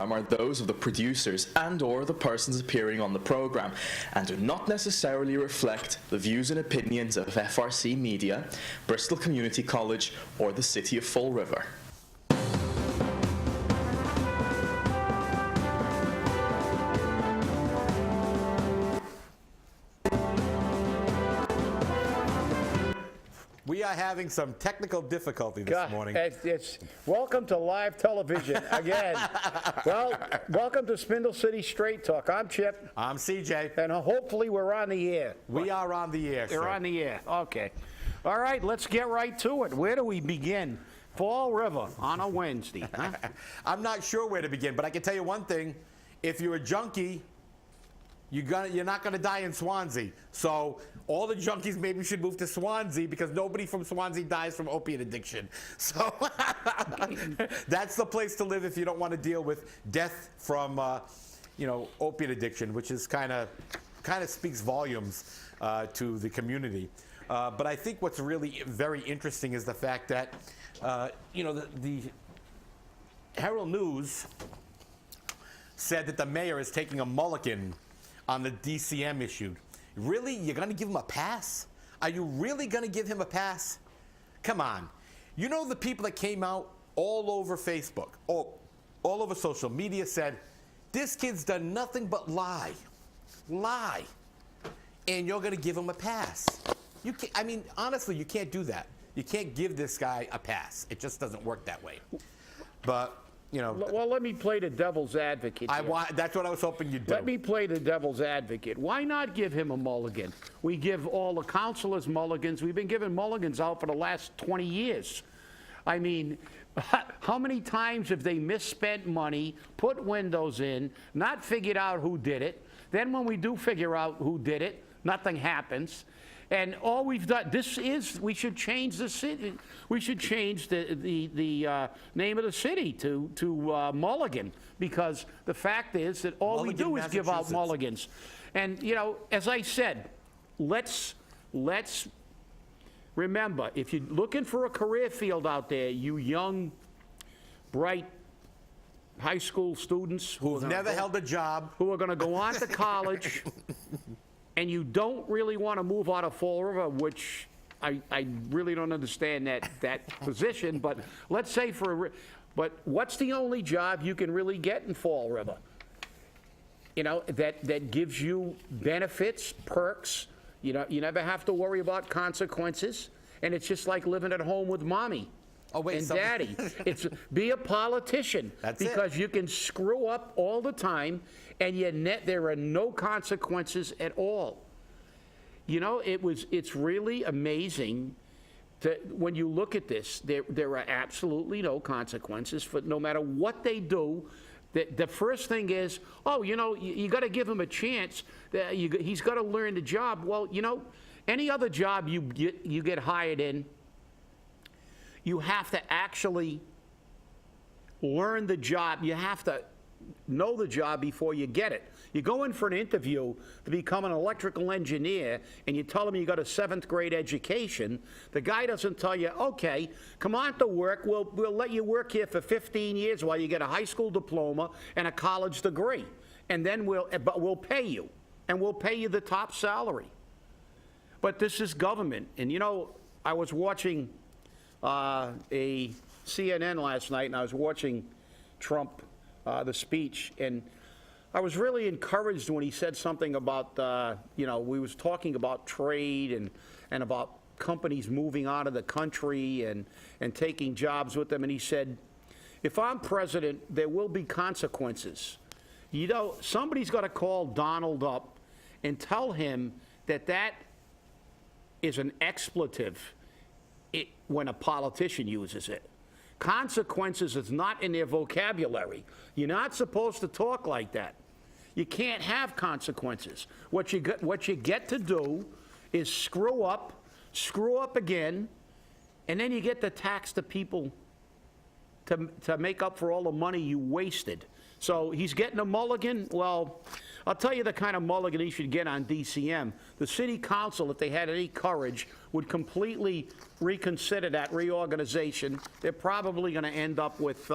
are those of the producers and/or the persons appearing on the program, and do not necessarily reflect the views and opinions of FRC Media, Bristol Community College, or the City of Fall River. We are having some technical difficulty this morning. Welcome to live television again. Well, welcome to Spindle City Straight Talk. I'm Chip. I'm CJ. And hopefully we're on the air. We are on the air, We're on the air. Okay. All right, let's get right to it. Where do we begin? Fall River on a Wednesday. Huh? I'm not sure where to begin, but I can tell you one thing. If you're a junkie, you're not going to die in Swansea. So all the junkies maybe should move to Swansea because nobody from Swansea dies from opiate addiction. So that's the place to live if you don't want to deal with death from, opiate addiction, which is kind of speaks volumes to the community. But I think what's really very interesting is the fact that, the Herald News said that the mayor is taking a mulligan on the DCM issue. Really? You're going to give him a pass? Are you really going to give him a pass? Come on. You know the people that came out all over Facebook, all over social media said, this kid's done nothing but lie. Lie. And you're going to give him a pass. You can't, honestly, you can't do that. You can't give this guy a pass. It just doesn't work that way. But, Well, let me play the devil's advocate here. That's what I was hoping you'd do. Let me play the devil's advocate. Why not give him a mulligan? We give all the councilors mulligans. We've been giving mulligans out for the last 20 years. I mean, how many times have they misspent money, put windows in, not figured out who did it? Then when we do figure out who did it, nothing happens. And all we've done, we should change the city. We should change the name of the city to Mulligan, because the fact is that all Mulligan, we do is give out mulligans. And, as I said, let's remember, if you're looking for a career field out there, you young, bright high school students who've never held a job, who are going to go on to college, and you don't really want to move out of Fall River, which I really don't understand that position, but let's say but what's the only job you can really get in Fall River? That gives you benefits, perks. You never have to worry about consequences, and it's just like living at home with mommy and daddy. It's be a politician. Because you can screw up all the time, and yet there are no consequences at all. It's really amazing when you look at this. There are absolutely no consequences for no matter what they do. The first thing is, you got to give him a chance. He's got to learn the job. Well, any other job you get hired in, you have to actually learn the job. You have to know the job before you get it. You go in for an interview to become an electrical engineer, and you tell him you got a 7th grade education. The guy doesn't tell you, okay, come on to work. We'll let you work here for 15 years while you get a high school diploma and a college degree, and then we'll pay you, and we'll pay you the top salary. But this is government, and I was watching a CNN last night, and I was watching Trump, the speech, and I was really encouraged when he said something about, we was talking about trade and about companies moving out of the country and taking jobs with them, and he said, if I'm president, there will be consequences. Somebody's got to call Donald up and tell him that is an expletive when a politician uses it. Consequences is not in their vocabulary. You're not supposed to talk like that. You can't have consequences. What you get to do is screw up again, and then you get to tax the people to make up for all the money you wasted. So he's getting a mulligan. Well, I'll tell you the kind of mulligan he should get on DCM. The city council, if they had any courage, would completely reconsider that reorganization. They're probably going to end up with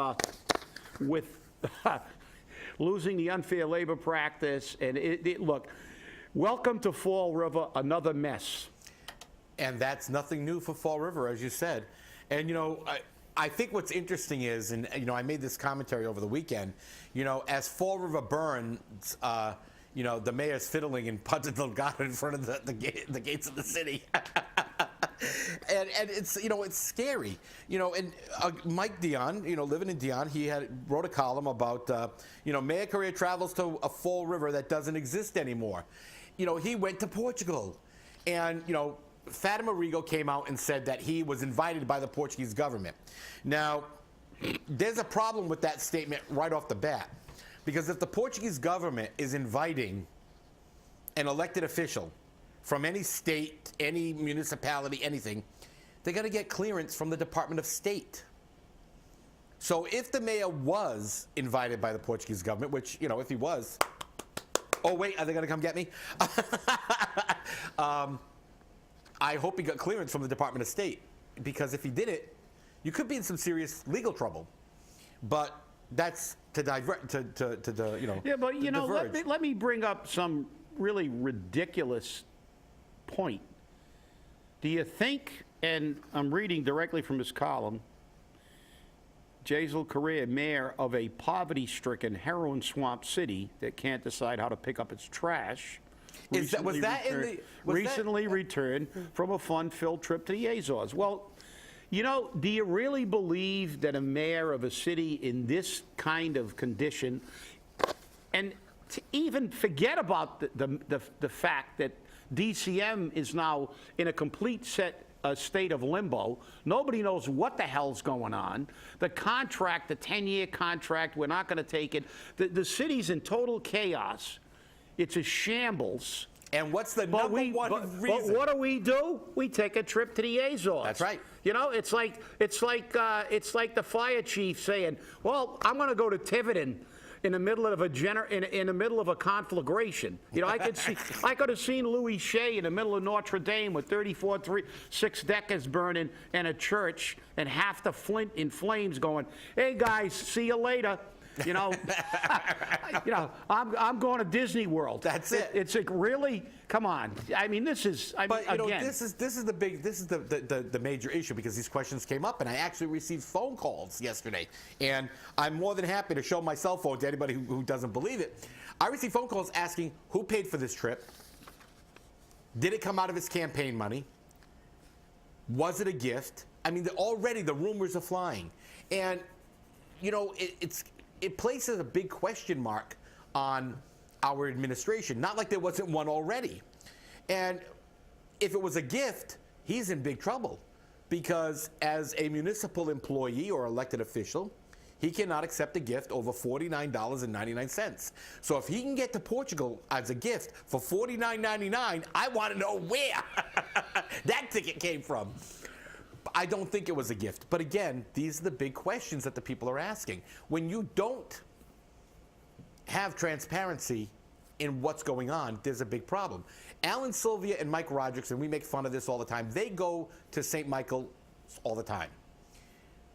losing the unfair labor practice. And look, welcome to Fall River, another mess. And that's nothing new for Fall River, as you said. And, I think what's interesting is, and, I made this commentary over the weekend, as Fall River burns, the mayor's fiddling and punted Delgado in front of the gates of the city. and it's, it's scary. And Mike Dion, living in Dion, he wrote a column about, Mayor Correa travels to a Fall River that doesn't exist anymore. He went to Portugal. And, Fatima Rigo came out and said that he was invited by the Portuguese government. Now, there's a problem with that statement right off the bat. Because if the Portuguese government is inviting an elected official from any state, any municipality, anything, they got to get clearance from the Department of State. So if the mayor was invited by the Portuguese government, which, if he was, oh wait, are they going to come get me? I hope he got clearance from the Department of State, because if he did it, you could be in some serious legal trouble. But that's to divert, Yeah, but diverge. let me bring up some really ridiculous point. Do you think, and I'm reading directly from his column, Jasiel Correa, mayor of a poverty-stricken heroin swamp city that can't decide how to pick up its trash, recently returned from a fun-filled trip to the Azores. Well, do you really believe that a mayor of a city in this kind of condition, and to even forget about the fact that DCM is now in a complete state of limbo. Nobody knows what the hell's going on. The contract, the 10-year contract, we're not going to take it. The city's in total chaos. It's a shambles. And what's the number one reason? But what do? We take a trip to the Azores. That's right. It's like the fire chief saying, "Well, I'm going to go to Tiverton in the middle of in the middle of a conflagration." I could have seen Louis Shea in the middle of Notre Dame with 6 deckers burning and a church and half the Flint in flames, going, "Hey guys, see you later." I'm going to Disney World. That's it. It's like, really? Come on. I mean, this is. Again, this is the major issue, because these questions came up, and I actually received phone calls yesterday, and I'm more than happy to show my cell phone to anybody who doesn't believe it. I received phone calls asking who paid for this trip. Did it come out of his campaign money? Was it a gift? I mean, already the rumors are flying, and it places a big question mark on our administration. Not like there wasn't one already. And if it was a gift, he's in big trouble, because as a municipal employee or elected official, he cannot accept a gift over $49.99. So if he can get to Portugal as a gift for $49.99, I want to know where that ticket came from. I don't think it was a gift. But again, these are the big questions that the people are asking. When you don't have transparency in what's going on, there's a big problem. Alan Sylvia and Mike Rodrigues, and we make fun of this all the time, they go to St. Michael all the time.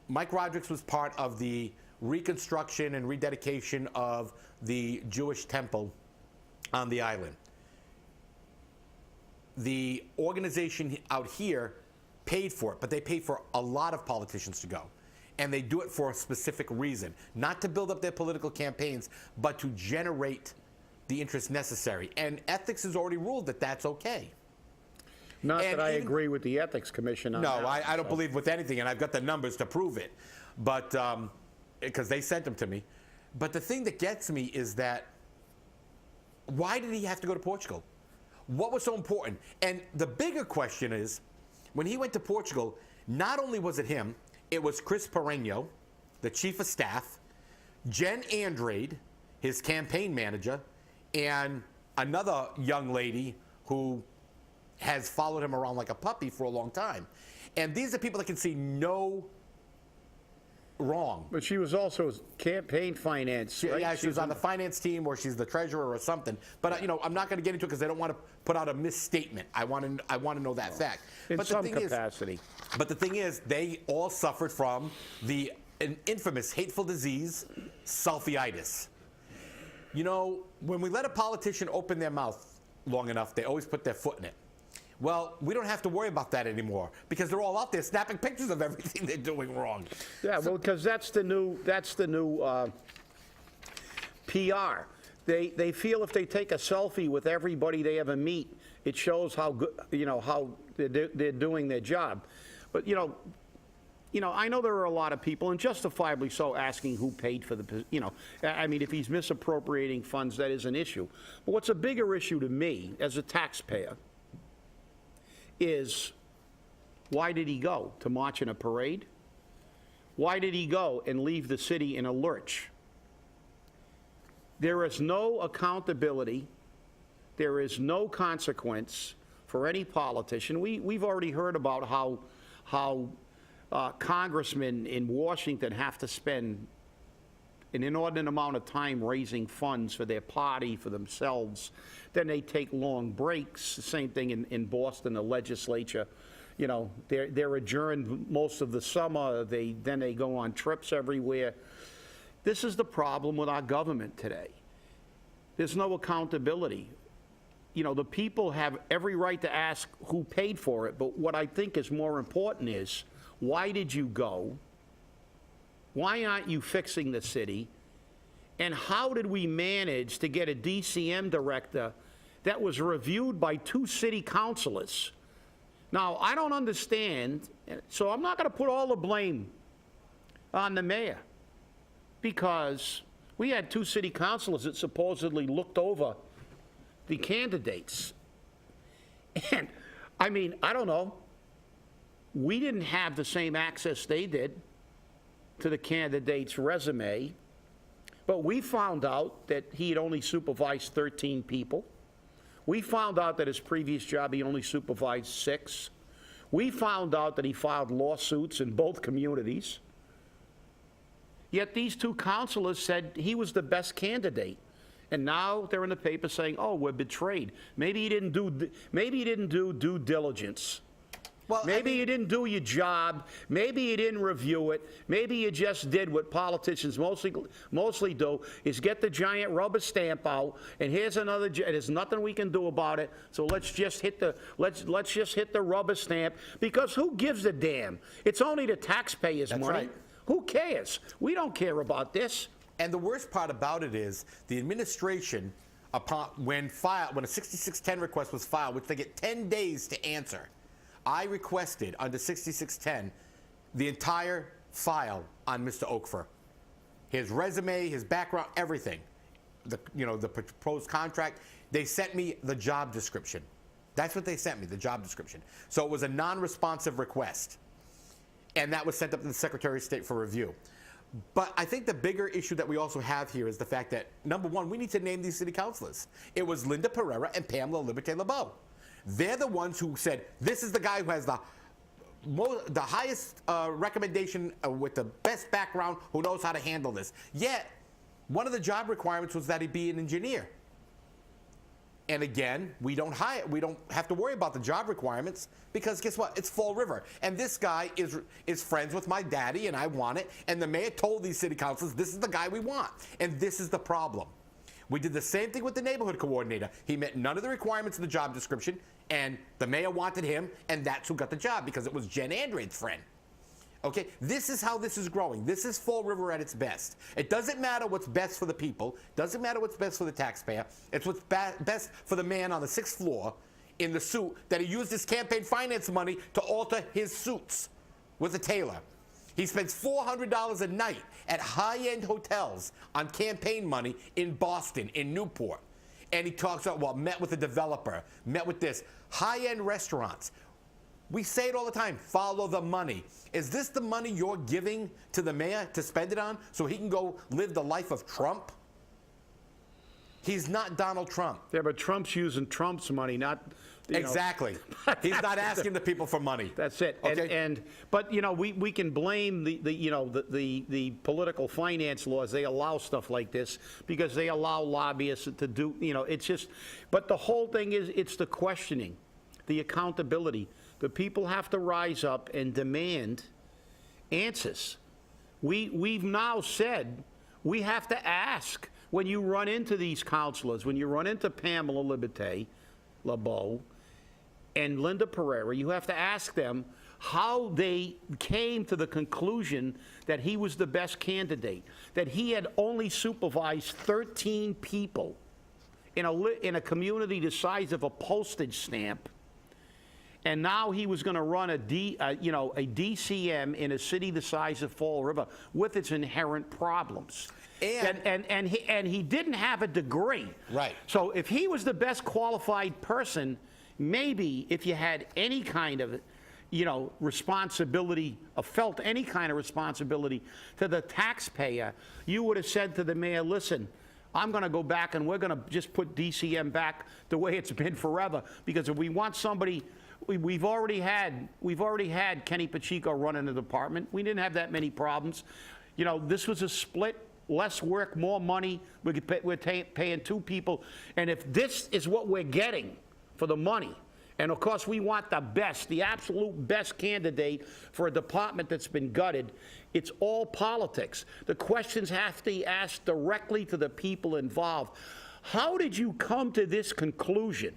Mike Rodrigues was part of the reconstruction and rededication of the Jewish temple on the island. The organization out here paid for it, but they paid for a lot of politicians to go. And they do it for a specific reason. Not to build up their political campaigns, but to generate the interest necessary. And ethics has already ruled that that's okay. Not that I agree with the Ethics Commission on that. No, I don't believe with anything, and I've got the numbers to prove it. But, because they sent them to me. But the thing that gets me is that, why did he have to go to Portugal? What was so important? And the bigger question is, when he went to Portugal, not only was it him, it was Chris Pereño, the chief of staff, Jen Andrade, his campaign manager, and another young lady who has followed him around like a puppy for a long time. And these are people that can see no wrong. But she was also campaign finance, right? Yeah, she was on the finance team, or she's the treasurer or something. But I'm not going to get into it because I don't want to put out a misstatement. I want to know that fact. In but some capacity. But the thing is, they all suffered from an infamous hateful disease, sulfitis. you know, when we let a politician open their mouth long enough, they always put their foot in it. Well, we don't have to worry about that anymore because they're all out there snapping pictures of everything they're doing wrong. Yeah, well, because that's the new PR. They feel if they take a selfie with everybody they ever meet, it shows how good, how they're doing their job. But I know there are a lot of people, and justifiably so, asking who paid for the, I mean, if he's misappropriating funds, that is an issue. But what's a bigger issue to me as a taxpayer is, why did he go to march in a parade? Why did he go and leave the city in a lurch? There is no accountability. There is no consequence for any politician. We've already heard about how congressmen in Washington have to spend an inordinate amount of time raising funds for their party, for themselves. Then they take long breaks. Same thing in Boston, the legislature. They're adjourned most of the summer. Then they go on trips everywhere. This is the problem with our government today. There's no accountability. The people have every right to ask who paid for it, but what I think is more important is, why did you go? Why aren't you fixing the city? And how did we manage to get a DCM director that was reviewed by 2 city councilors? Now, I don't understand, so I'm not going to put all the blame on the mayor, because we had 2 city councilors that supposedly looked over the candidates. And, I mean, I don't know. We didn't have the same access they did to the candidate's resume, but we found out that he had only supervised 13 people. We found out that his previous job, he only supervised 6. We found out that he filed lawsuits in both communities. Yet these 2 councilors said he was the best candidate. And now they're in the paper saying, oh, we're betrayed. Maybe you didn't do due diligence. Well, maybe you didn't do your job. Maybe you didn't review it. Maybe you just did what politicians mostly do, is get the giant rubber stamp out, and here's another. There's nothing we can do about it. So let's just hit the rubber stamp, because who gives a damn? It's only the taxpayers' money. Right. Who cares? We don't care about this. And the worst part about it is the administration, when a 6610 request was filed, which they get 10 days to answer, I requested under 6610 the entire file on Mr. Oakfor, his resume, his background, everything, the proposed contract. They sent me the job description. That's what they sent me, the job description. So it was a non-responsive request, and that was sent up to the Secretary of State for review. But I think the bigger issue that we also have here is the fact that, number one, we need to name these city councilors. It was Linda Pereira and Pamela Liberté LeBeau. They're the ones who said, this is the guy who has the highest recommendation with the best background, who knows how to handle this. Yet, one of the job requirements was that he be an engineer. And again, we don't have to worry about the job requirements, because guess what? It's Fall River. And this guy is friends with my daddy, and I want it. And the mayor told these city councilors, this is the guy we want. And this is the problem. We did the same thing with the neighborhood coordinator. He met none of the requirements of the job description, and the mayor wanted him, and that's who got the job, because it was Jen Andrade's friend. Okay, this is how this is growing. This is Fall River at its best. It doesn't matter what's best for the people. Doesn't matter what's best for the taxpayer. It's what's best for the man on the 6th floor in the suit that he used his campaign finance money to alter his suits with a tailor. He spends $400 a night at high-end hotels on campaign money in Boston, in Newport. And he talks about, well, met with a developer, met with this. High-end restaurants. We say it all the time, follow the money. Is this the money you're giving to the mayor to spend it on so he can go live the life of Trump? He's not Donald Trump. Yeah, but Trump's using Trump's money, not... Exactly. He's not asking the people for money. That's it. Okay? But we can blame the political finance laws. They allow stuff like this because they allow lobbyists to do, it's just, but the whole thing is, it's the questioning, the accountability. The people have to rise up and demand answers. We've now said we have to ask when you run into these councilors, when you run into Pamela Liberté, LeBeau, and Linda Pereira, you have to ask them how they came to the conclusion that he was the best candidate, that he had only supervised 13 people in a community the size of a postage stamp, and now he was going to run a DCM in a city the size of Fall River with its inherent problems. And he didn't have a degree. Right. So if he was the best qualified person, maybe if you had any kind of responsibility, or felt any kind of responsibility to the taxpayer, you would have said to the mayor, listen, I'm going to go back and we're going to just put DCM back the way it's been forever, because if we want somebody, we've already had Kenny Pacheco running the department. We didn't have that many problems. This was a split, less work, more money. We're paying 2 people. And if this is what we're getting for the money, and of course we want the best, the absolute best candidate for a department that's been gutted, it's all politics. The questions have to be asked directly to the people involved. How did you come to this conclusion?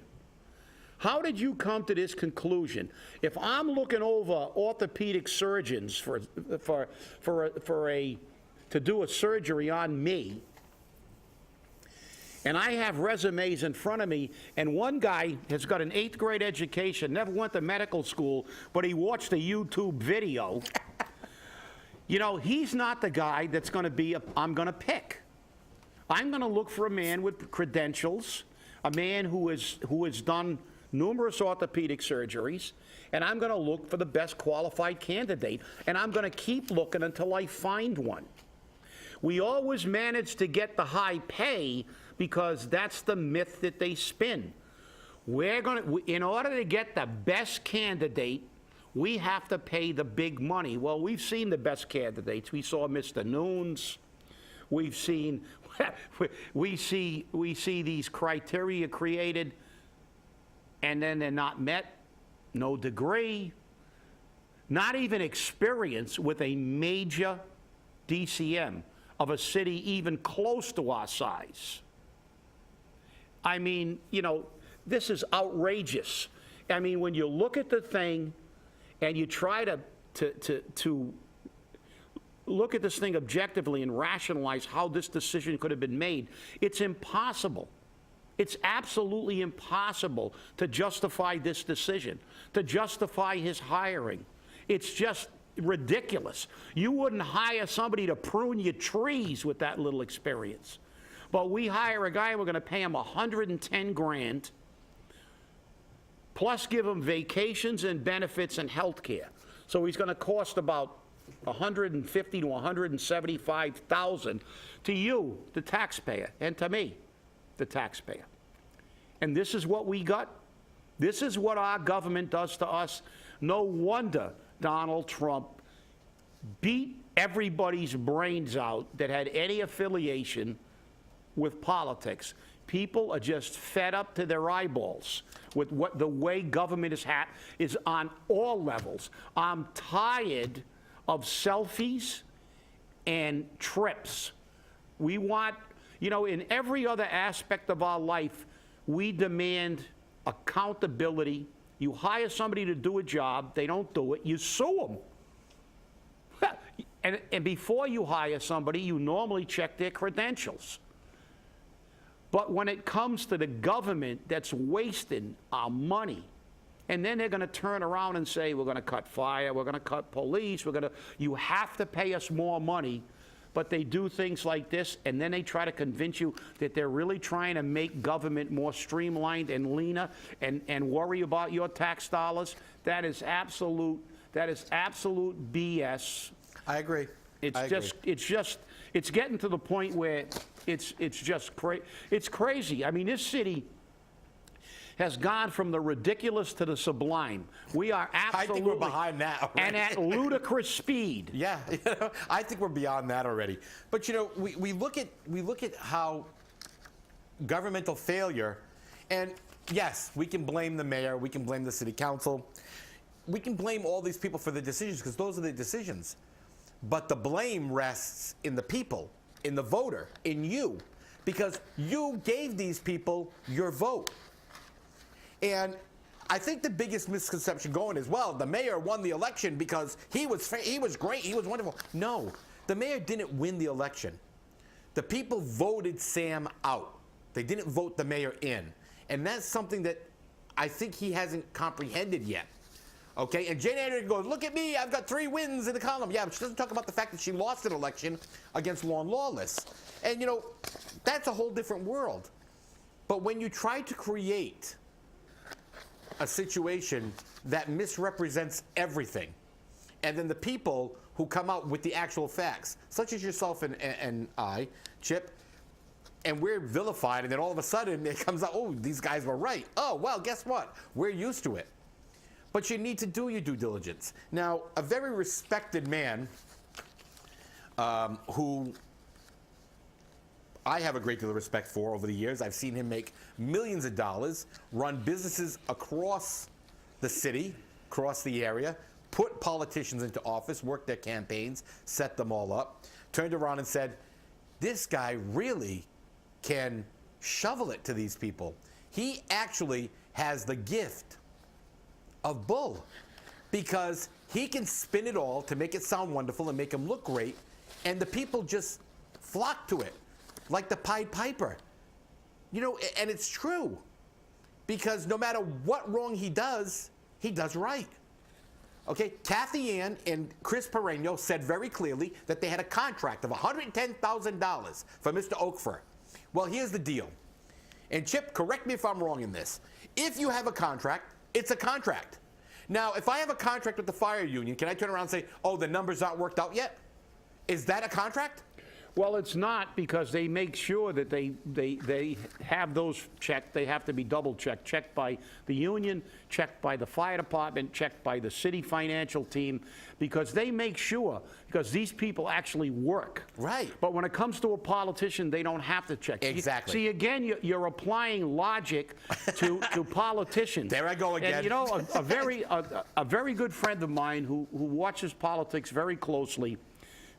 How did you come to this conclusion? If I'm looking over orthopedic surgeons to do a surgery on me, and I have resumes in front of me, and one guy has got an 8th grade education, never went to medical school, but he watched a YouTube video, he's not the guy that's going to be, I'm going to pick. I'm going to look for a man with credentials, a man who has done numerous orthopedic surgeries, and I'm going to look for the best qualified candidate, and I'm going to keep looking until I find one. We always manage to get the high pay because that's the myth that they spin. In order to get the best candidate, we have to pay the big money. Well, we've seen the best candidates. We saw Mr. Nunes. We see these criteria created, and then they're not met. No degree, not even experience with a major DCM of a city even close to our size. I mean, this is outrageous. I mean, when you look at the thing and you try to look at this thing objectively and rationalize how this decision could have been made, it's impossible. It's absolutely impossible to justify this decision, to justify his hiring. It's just ridiculous. You wouldn't hire somebody to prune your trees with that little experience. But we hire a guy, we're going to pay him $110 grand, plus give him vacations and benefits and health care. So he's going to cost about $150,000 to $175,000 to you, the taxpayer, and to me, the taxpayer. And this is what we got. This is what our government does to us. No wonder Donald Trump beat everybody's brains out that had any affiliation with politics. People are just fed up to their eyeballs with what the way government is on all levels. I'm tired of selfies and trips. We want, in every other aspect of our life, we demand accountability. You hire somebody to do a job, they don't do it, you sue them. And before you hire somebody, you normally check their credentials. But when it comes to the government that's wasting our money, and then they're going to turn around and say, we're going to cut fire, we're going to cut police, you have to pay us more money. But they do things like this, and then they try to convince you that they're really trying to make government more streamlined and leaner and worry about your tax dollars. That is absolute BS. I agree. It's getting to the point where it's crazy. I mean, this city has gone from the ridiculous to the sublime. We are absolutely... I think we're behind that already. And at ludicrous speed. Yeah, I think we're beyond that already. But we look at how governmental failure, and yes, we can blame the mayor, we can blame the city council, we can blame all these people for the decisions because those are the decisions. But the blame rests in the people, in the voter, in you. because you gave these people your vote. And I think the biggest misconception going is, well, the mayor won the election because he was great, he was wonderful. No, the mayor didn't win the election. The people voted Sam out. They didn't vote the mayor in. And that's something that I think he hasn't comprehended yet. Okay, and Jane Andrews goes, look at me, I've got 3 wins in the column. Yeah, but she doesn't talk about the fact that she lost an election against Law and Lawless. And, you know, that's a whole different world. But when you try to create a situation that misrepresents everything, and then the people who come out with the actual facts, such as yourself and I, Chip, and we're vilified, and then all of a sudden it comes out, oh, these guys were right. Oh, well, guess what? We're used to it. But you need to do your due diligence. Now, a very respected man who I have a great deal of respect for over the years. I've seen him make millions of dollars, run businesses across the city, across the area, put politicians into office, work their campaigns, set them all up, turned around and said, this guy really can shovel it to these people. He actually has the gift of bull, because he can spin it all to make it sound wonderful and make him look great, and the people just flock to it, like the Pied Piper. You know, and it's true, because no matter what wrong he does right. Okay, Kathy Ann and Chris Pereño said very clearly that they had a contract of $110,000 for Mr. Oakford. Well, here's the deal. And Chip, correct me if I'm wrong in this. If you have a contract, it's a contract. Now, if I have a contract with the fire union, can I turn around and say, oh, the numbers aren't worked out yet? Is that a contract? Well, it's not, because they make sure that they have those checked. They have to be double checked by the union, checked by the fire department, checked by the city financial team, because they make sure, because these people actually work. Right. But when it comes to a politician, they don't have to check. Exactly. See, again, you're applying logic to politicians. There I go again. And you know, a very good friend of mine who watches politics very closely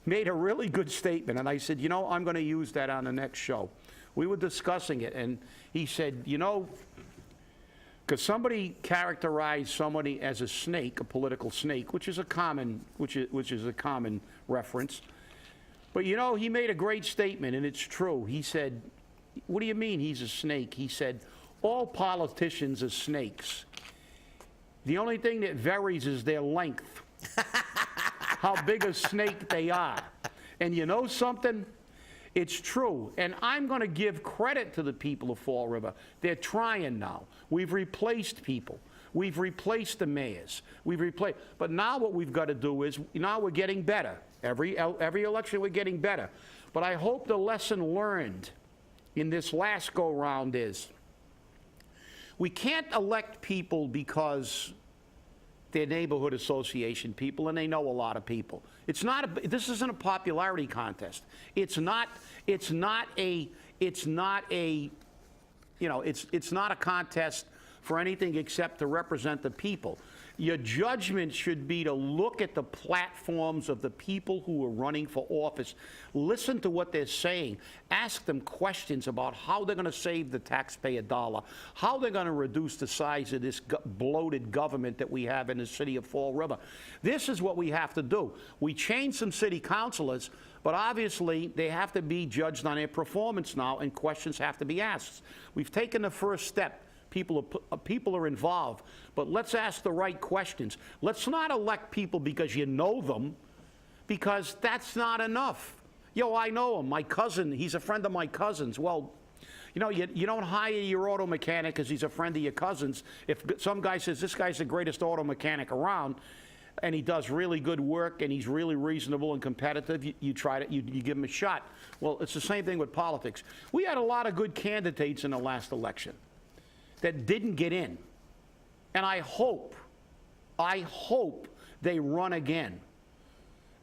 made a really good statement, and I said, you know, I'm going to use that on the next show. We were discussing it, and he said, you know, because somebody characterized somebody as a snake, a political snake, which is a common reference. But you know, he made a great statement, and it's true. He said, what do you mean he's a snake? He said, all politicians are snakes. The only thing that varies is their length. How big a snake they are. And you know something? It's true. And I'm going to give credit to the people of Fall River. They're trying now. We've replaced people. We've replaced the mayors. But now what we've got to do is, now we're getting better. Every election we're getting better. But I hope the lesson learned in this last go-round is, we can't elect people because they're neighborhood association people, and they know a lot of people. This isn't a popularity contest. It's not a contest for anything except to represent the people. Your judgment should be to look at the platforms of the people who are running for office. Listen to what they're saying. Ask them questions about how they're going to save the taxpayer dollar, how they're going to reduce the size of this bloated government that we have in the city of Fall River. This is what we have to do. We changed some city councilors, but obviously they have to be judged on their performance now, and questions have to be asked. We've taken the first step. People are involved, but let's ask the right questions. Let's not elect people because you know them, because that's not enough. Yo, I know him, my cousin, he's a friend of my cousin's. Well, you know, you don't hire your auto mechanic because he's a friend of your cousin's. If some guy says, this guy's the greatest auto mechanic around, and he does really good work, and he's really reasonable and competitive, you give him a shot. Well, it's the same thing with politics. We had a lot of good candidates in the last election that didn't get in. And I hope they run again,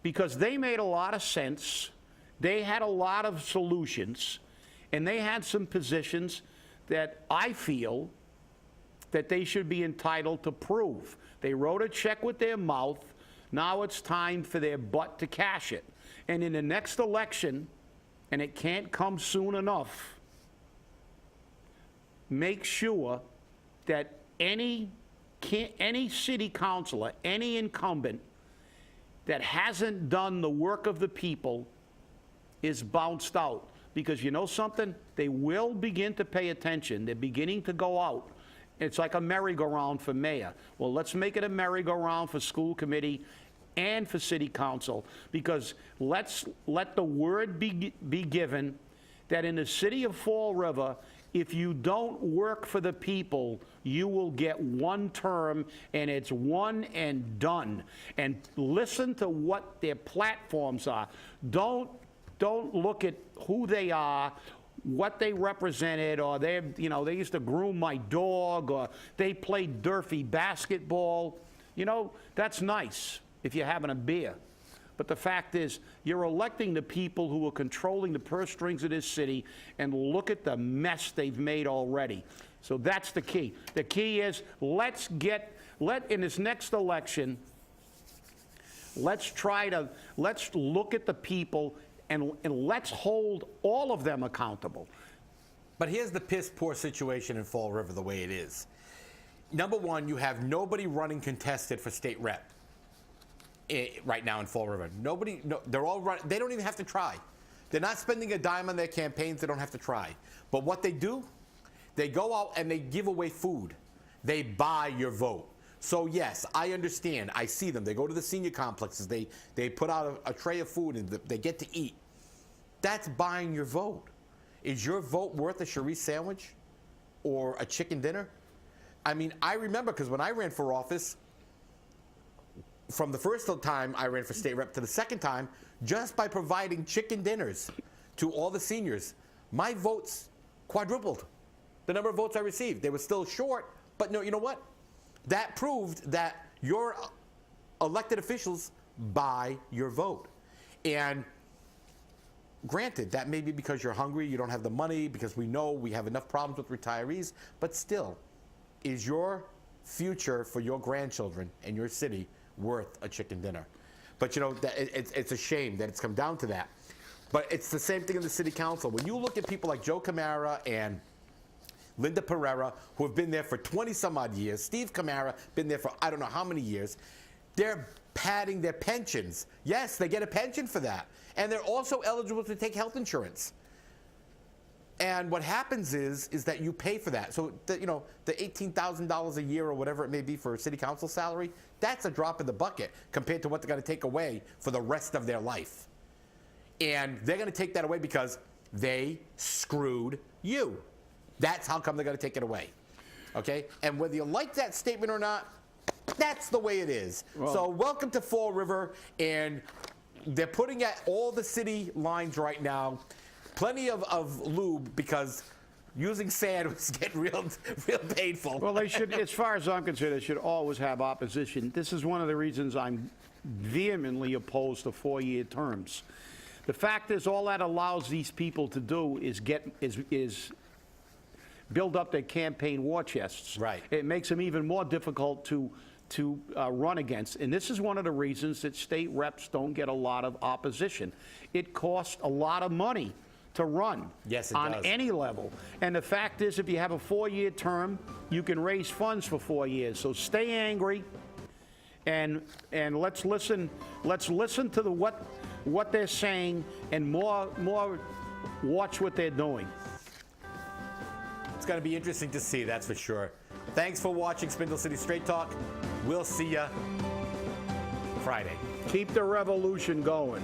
because they made a lot of sense, they had a lot of solutions, and they had some positions that I feel that they should be entitled to prove. They wrote a check with their mouth, now it's time for their butt to cash it. And in the next election, and it can't come soon enough, make sure that any city councilor, any incumbent that hasn't done the work of the people is bounced out. Because you know something? They will begin to pay attention. They're beginning to go out. It's like a merry-go-round for mayor. Well, let's make it a merry-go-round for school committee and for city council, because let's let the word be given that in the city of Fall River, if you don't work for the people, you will get one term, and it's one and done. And listen to what their platforms are. Don't look at who they are, what they represented, or they used to groom my dog, or they played Durfee basketball. You know, that's nice if you're having a beer. But the fact is, you're electing the people who are controlling the purse strings of this city, and look at the mess they've made already. So that's the key. The key is, in this next election, let's look at the people and let's hold all of them accountable. But here's the piss poor situation in Fall River the way it is. Number one, you have nobody running contested for state rep right now in Fall River. Nobody, no, they're all running. They don't even have to try. They're not spending a dime on their campaigns. They don't have to try. But what they do, they go out and they give away food. They buy your vote. So yes, I understand. I see them. They go to the senior complexes. They put out a tray of food and they get to eat. That's buying your vote. Is your vote worth a Cherise sandwich or a chicken dinner? I mean, I remember, because when I ran for office, from the first time I ran for state rep to the second time, just by providing chicken dinners to all the seniors, my votes quadrupled. The number of votes I received. They were still short, but no, you know what? That proved that your elected officials buy your vote. And granted, that may be because you're hungry, you don't have the money, because we know we have enough problems with retirees, but still, is your future for your grandchildren and your city worth a chicken dinner? But you know, it's a shame that it's come down to that. But it's the same thing in the city council. When you look at people like Joe Camara and Linda Pereira, who have been there for 20 some odd years, Steve Camara, been there for I don't know how many years, they're padding their pensions. Yes, they get a pension for that. And they're also eligible to take health insurance. And what happens is that you pay for that. So, the $18,000 a year or whatever it may be for a city council salary, that's a drop in the bucket compared to what they're going to take away for the rest of their life. And they're going to take that away because they screwed you. That's how come they're going to take it away. Okay? And whether you like that statement or not, that's the way it is. Well, so welcome to Fall River, and they're putting at all the city lines right now plenty of lube, because using sand was getting real painful. Well, they should, as far as I'm concerned, they should always have opposition. This is one of the reasons I'm vehemently opposed to 4-year terms. The fact is, all that allows these people to do is build up their campaign war chests. Right. It makes them even more difficult to run against. And this is one of the reasons that state reps don't get a lot of opposition. It costs a lot of money to run. Yes, it on does. Any level. And the fact is, if you have a 4-year term, you can raise funds for 4 years. So stay angry, and let's listen to what they're saying, and more watch what they're doing. It's going to be interesting to see, that's for sure. Thanks for watching Spindle City Straight Talk. We'll see you Friday. Keep the revolution going.